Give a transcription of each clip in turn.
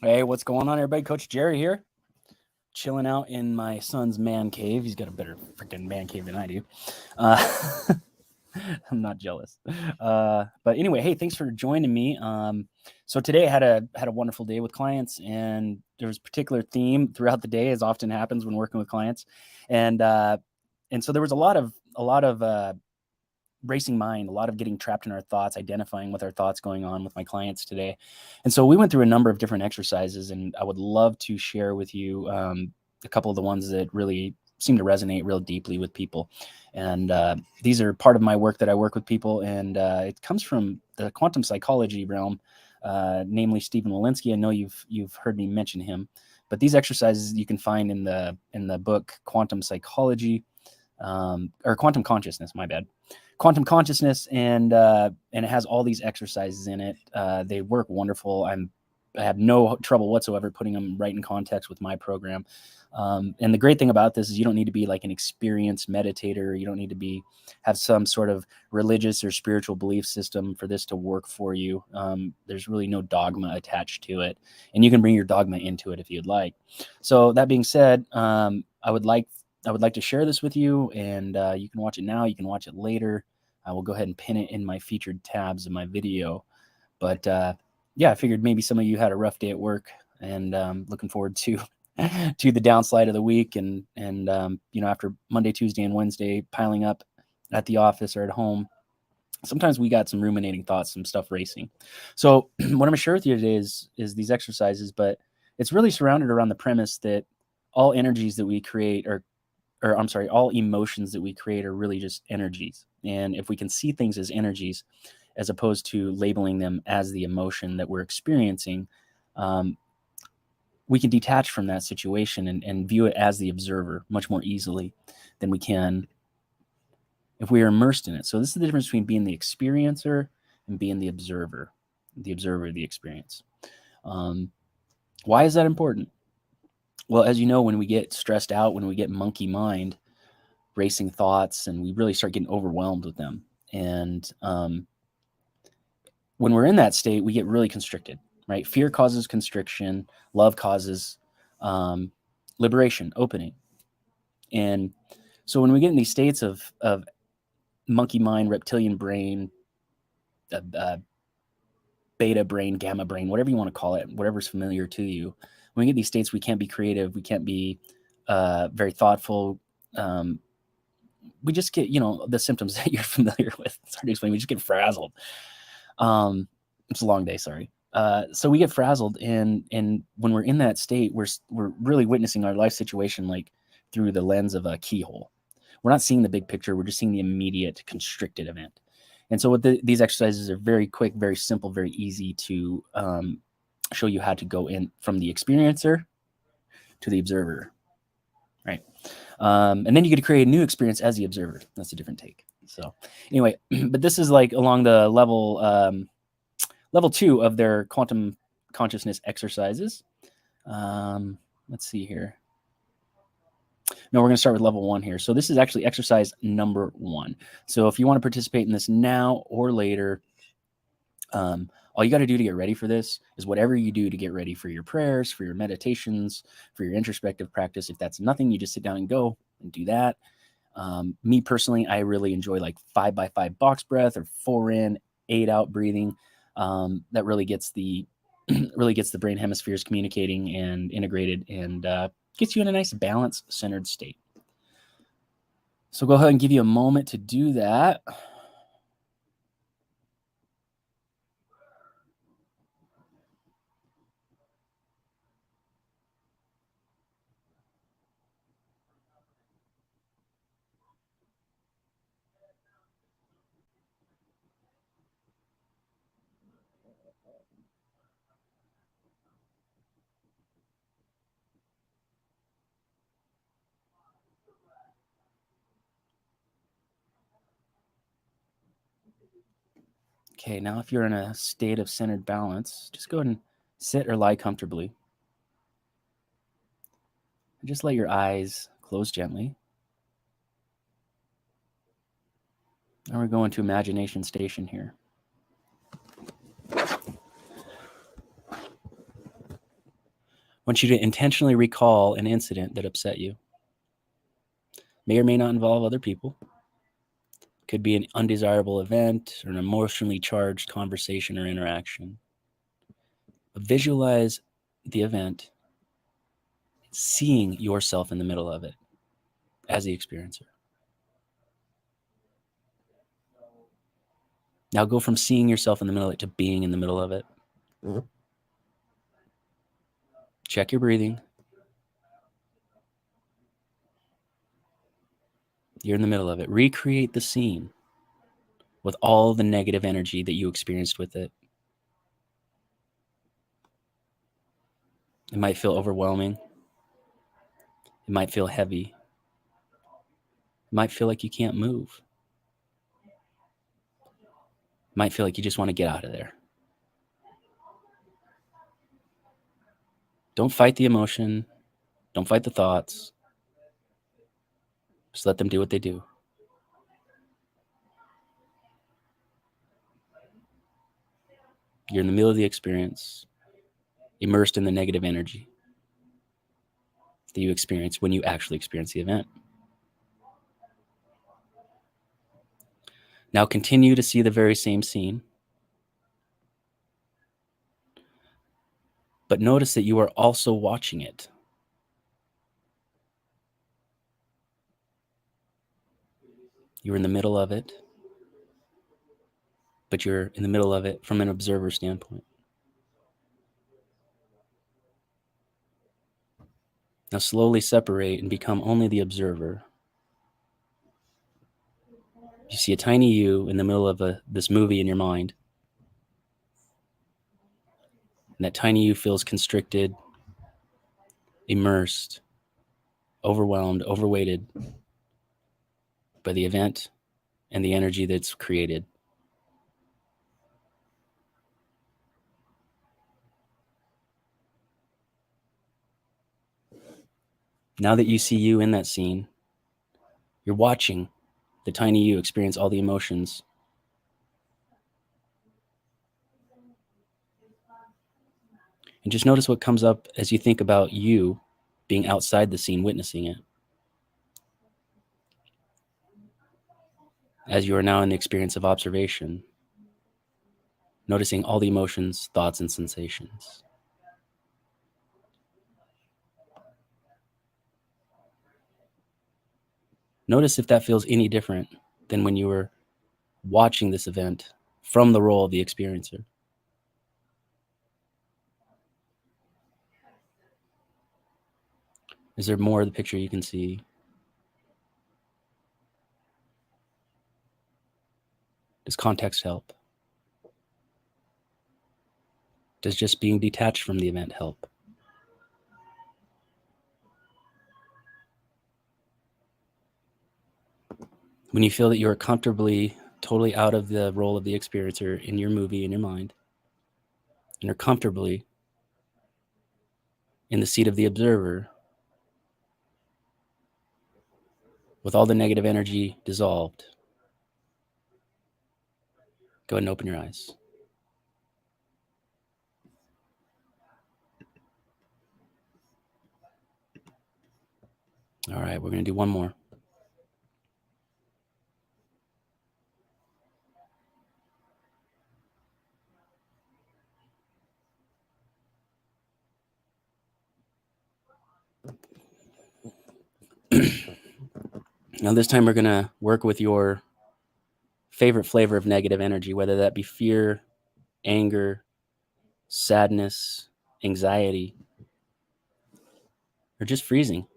Hey, what's going on, everybody? Coach Jerry here, chilling out in my son's man cave. He's got a better freaking man cave than I do. Uh, I'm not jealous. But anyway, hey, thanks for joining me. So today I had a wonderful day with clients, and there was a particular theme throughout the day, as often happens when working with clients, and uh, and so there was a lot of racing mind, a lot of getting trapped in our thoughts, identifying with our thoughts going on with my clients today. And so we went through a number of different exercises, and I would love to share with you a couple of the ones that really seem to resonate real deeply with people. And these are part of my work that I work with people, and it comes from the quantum psychology realm, namely Stephen Walensky. I know you've heard me mention him, but these exercises you can find in the book Quantum Psychology, or Quantum Consciousness. My bad. Quantum Consciousness, and it has all these exercises in it. They work wonderful. I have no trouble whatsoever putting them right in context with my program. And the great thing about this is you don't need to be like an experienced meditator. You don't need to have some sort of religious or spiritual belief system for this to work for you. There's really no dogma attached to it, and you can bring your dogma into it if you'd like. So that being said, I would like to share this with you, and you can watch it now. You can watch it later. I will go ahead and pin it in my featured tabs of my video. But yeah, I figured maybe some of you had a rough day at work, and looking forward to to the downslide of the week, and after Monday, Tuesday, and Wednesday piling up at the office or at home, sometimes we got some ruminating thoughts, some stuff racing. So what I'm gonna share with you today is these exercises, but it's really surrounded around the premise that all energies that we create are or I'm sorry, all emotions that we create are really just energies. And if we can see things as energies, as opposed to labeling them as the emotion that we're experiencing, um, we can detach from that situation and view it as the observer much more easily than we can if we are immersed in it. So this is the difference between being the experiencer and being the observer of the experience. Um, why is that important? Well, as you know, when we get stressed out, when we get monkey mind, racing thoughts, and we really start getting overwhelmed with them. And when we're in that state, we get really constricted, right? Fear causes constriction, love causes um, liberation, opening. And so when we get in these states of monkey mind, reptilian brain, uh, beta brain, gamma brain, whatever you want to call it, whatever's familiar to you, when we get these states, we can't be creative, we can't be very thoughtful. Um, we just get, the symptoms that you're familiar with. It's hard to explain. We just get frazzled. It's a long day, sorry. So we get frazzled, and when we're in that state, we're really witnessing our life situation like through the lens of a keyhole. We're not seeing the big picture. We're just seeing the immediate constricted event. And so these exercises are very quick, very simple, very easy to show you how to go in from the experiencer to the observer, right? And then you get to create a new experience as the observer. That's a different take. So anyway, but this is like along the level 2 of their quantum consciousness exercises. Let's see here. No, we're going to start with level 1 here. So this is actually exercise number 1. So if you want to participate in this now or later, all you got to do to get ready for this is whatever you do to get ready for your prayers, for your meditations, for your introspective practice. If that's nothing, you just sit down and go and do that. Me personally, I really enjoy like 5x5 box breath or 4 in, 8 out breathing. That really gets the really gets the brain hemispheres communicating and integrated, and gets you in a nice balanced, centered state. So go ahead and give you a moment to do that. Okay, now if you're in a state of centered balance, just go ahead and sit or lie comfortably. And just let your eyes close gently. And we're going to imagination station here. want you to intentionally recall an incident that upset you. May or may not involve other people. Could be an undesirable event or an emotionally charged conversation or interaction. But visualize the event, seeing yourself in the middle of it as the experiencer. Now go from seeing yourself in the middle of it to being in the middle of it. Check your breathing. You're in the middle of it. Recreate the scene with all the negative energy that you experienced with it. It might feel overwhelming. It might feel heavy. It might feel like you can't move. It might feel like you just want to get out of there. Don't fight the emotion. Don't fight the thoughts. Just let them do what they do. You're in the middle of the experience, immersed in the negative energy that you experience when you actually experience the event. Now continue to see the very same scene, but notice that you are also watching it. You're in the middle of it, but you're in the middle of it from an observer standpoint. Now slowly separate and become only the observer. You see a tiny you in the middle of this movie in your mind. And that tiny you feels constricted, immersed, overwhelmed, overweighted by the event and the energy that's created. Now that you see you in that scene, you're watching the tiny you experience all the emotions. And just notice what comes up as you think about you being outside the scene, witnessing it. As you are now in the experience of observation, noticing all the emotions, thoughts, and sensations. Notice if that feels any different than when you were watching this event from the role of the experiencer. Is there more of the picture you can see? Does context help? Does just being detached from the event help? When you feel that you are comfortably, totally out of the role of the experiencer in your movie, in your mind, and are comfortably in the seat of the observer, with all the negative energy dissolved, go ahead and open your eyes. All right, we're going to do one more. Now, this time we're going to work with your favorite flavor of negative energy, whether that be fear, anger, sadness, anxiety, or just freezing.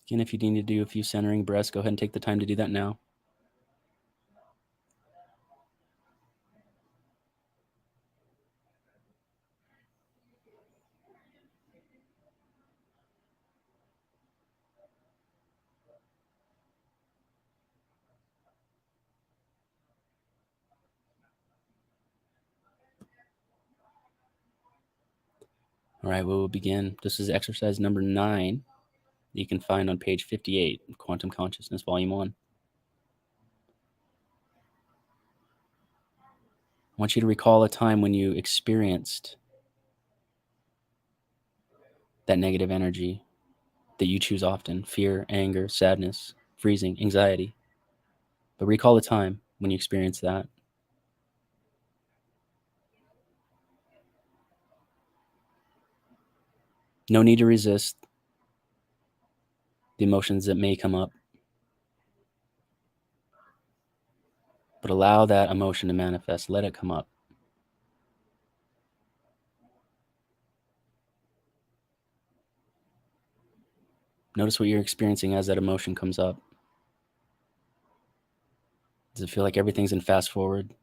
Again, if you need to do a few centering breaths, go ahead and take the time to do that now. All right, we will begin. This is exercise number 9 that you can find on page 58, Quantum Consciousness, Volume 1. want you to recall a time when you experienced that negative energy that you choose often: fear, anger, sadness, freezing, anxiety. But recall a time when you experienced that. No need to resist the emotions that may come up, but allow that emotion to manifest. Let it come up. Notice what you're experiencing as that emotion comes up. Does it feel like everything's in fast forward?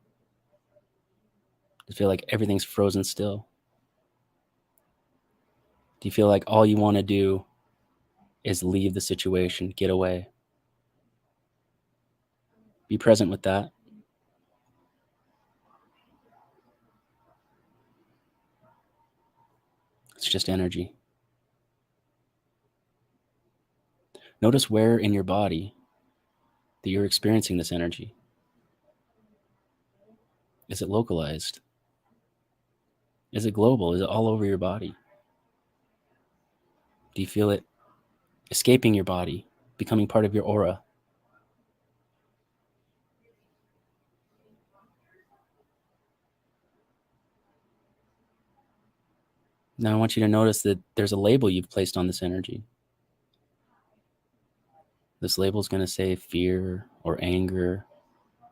Does it feel like everything's frozen still? Do you feel like all you want to do is leave the situation, get away? Be present with that. It's just energy. Notice where in your body that you're experiencing this energy. Is it localized? Is it global? Is it all over your body? Do you feel it escaping your body, becoming part of your aura? Now I want you to notice that there's a label you've placed on this energy. This label is going to say fear or anger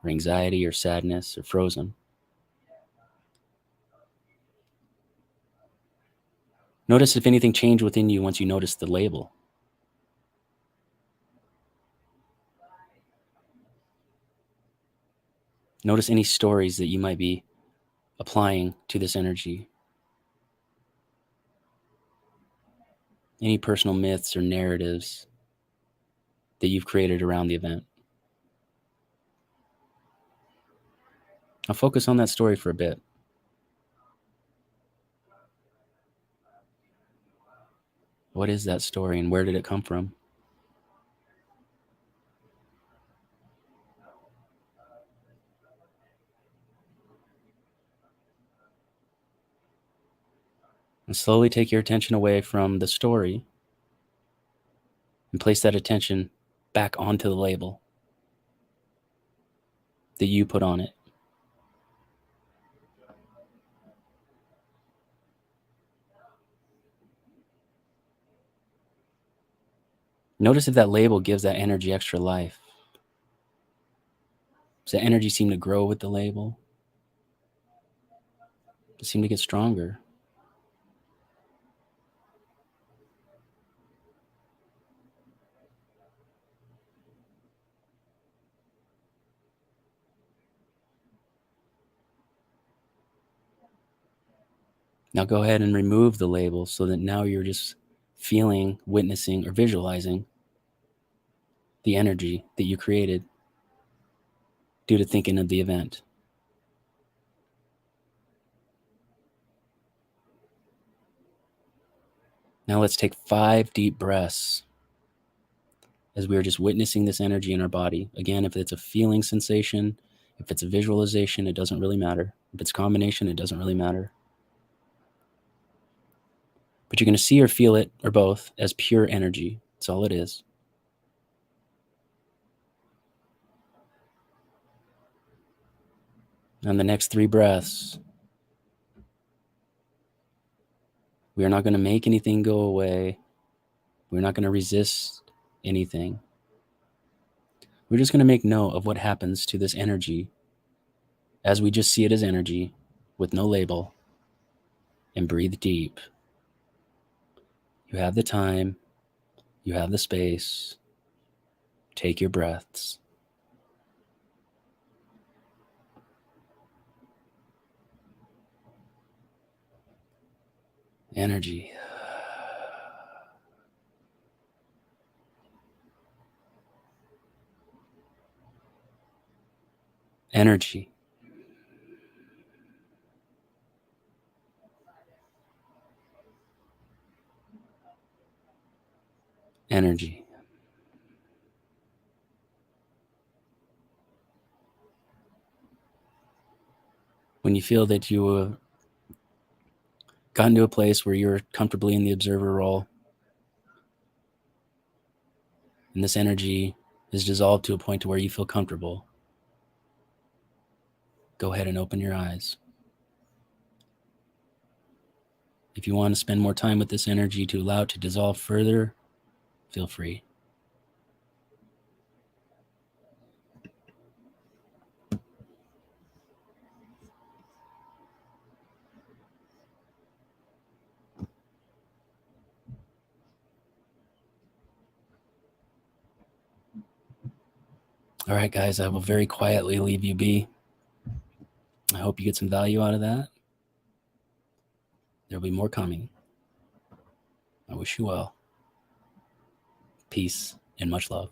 or anxiety or sadness or frozen. Notice if anything changed within you once you noticed the label. Notice any stories that you might be applying to this energy. Any personal myths or narratives that you've created around the event. I'll focus on that story for a bit. What is that story and where did it come from? And slowly take your attention away from the story and place that attention back onto the label that you put on it. Notice if that label gives that energy extra life. Does that energy seem to grow with the label? Does it seem to get stronger? Now go ahead and remove the label so that now you're just feeling, witnessing, or visualizing the energy that you created due to thinking of the event. Now let's take 5 deep breaths as we are just witnessing this energy in our body. Again, if it's a feeling sensation, if it's a visualization, it doesn't really matter. If it's a combination, it doesn't really matter. But you're going to see or feel it, or both, as pure energy. That's all it is. On the next 3 breaths, we are not going to make anything go away. We're not going to resist anything. We're just going to make note of what happens to this energy as we just see it as energy with no label, and breathe deep. You have the time, you have the space. Take your breaths. Energy. Energy. Energy. When when you feel that you have gotten to a place where you're comfortably in the observer role, and this energy is dissolved to a point to where you feel comfortable, go ahead and open your eyes. If you want to spend more time with this energy to allow it to dissolve further, feel free. All right, guys, I will very quietly leave you be. I hope you get some value out of that. There'll be more coming. I wish you well. Peace and much love.